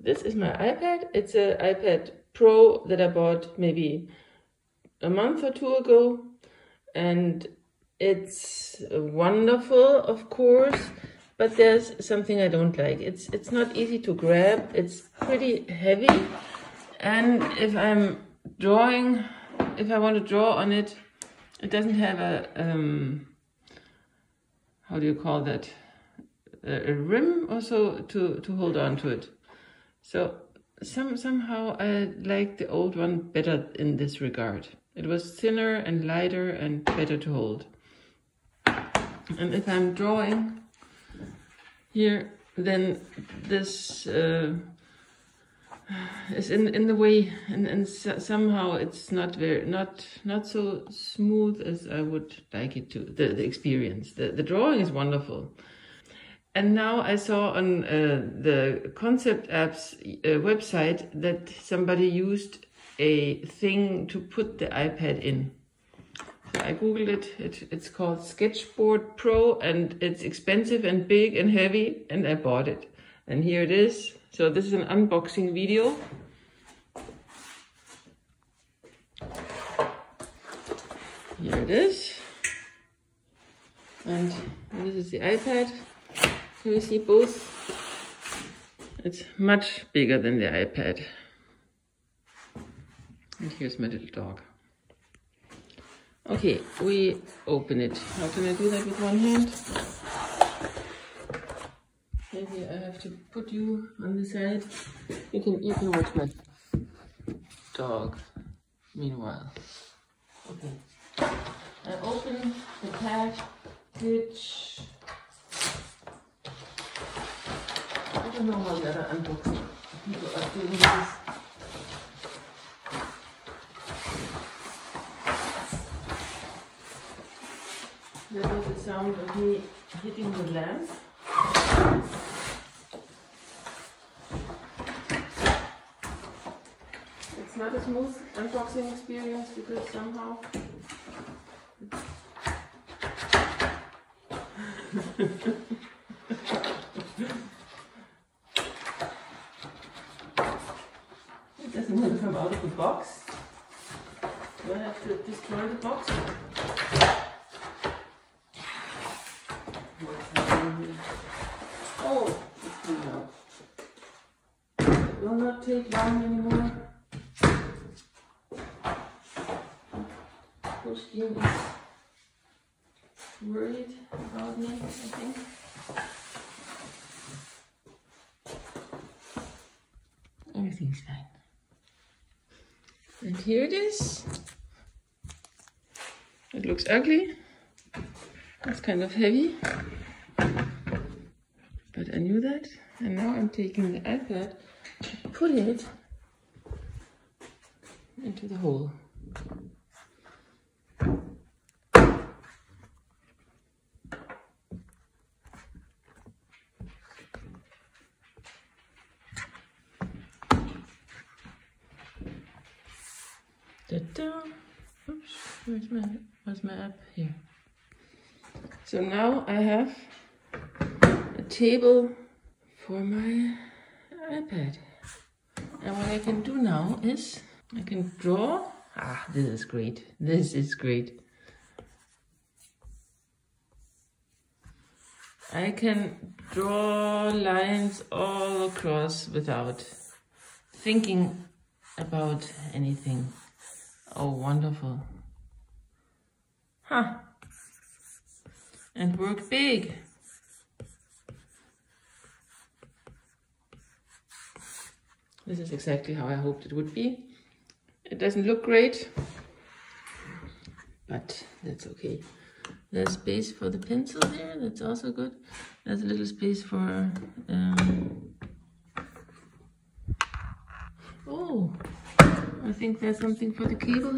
this is my iPad. It's an iPad Pro that I bought maybe a month or two ago. And it's wonderful, of course, but there's something I don't like. It's not easy to grab. It's pretty heavy. And if I'm drawing, if I want to draw on it, it doesn't have a, how do you call that? A rim or so to hold on to it. So somehow I like the old one better in this regard. It was thinner and lighter and better to hold. And if I'm drawing here, then this is in the way, and somehow it's not so smooth as I would like it to. The experience, the drawing is wonderful. And now I saw on the Concept App's website that somebody used a thing to put the iPad in. So I googled it. It's called Sketchboard Pro, and it's expensive and big and heavy, and I bought it. And here it is. So this is an unboxing video. Here it is. And this is the iPad. Can you see both? It's much bigger than the iPad. And here's my little dog. Okay, we open it. How can I do that with one hand? Maybe I have to put you on the side. You can watch my dog meanwhile. Okay. I open the package. I don't know how the other unboxing people are doing this. That was the sound of me hitting the lamp. It's not a smooth unboxing experience because somehow it doesn't want to come out of the box. Do I have to destroy the box? Oh, it's coming out. It will not take long anymore. Pushkin is worried about me, I think. Everything's fine. And here it is. It looks ugly. It's kind of heavy. But I knew that. And now I'm taking the iPad to put it into the hole. Oops, where's my app? Here. So now I have a table for my iPad. And what I can do now is I can draw. Ah, this is great. This is great. I can draw lines all across without thinking about anything. Oh, wonderful. Huh. And work big. This is exactly how I hoped it would be. It doesn't look great, but that's okay. There's space for the pencil there, that's also good. There's a little space for... oh, I think there's something for the cable.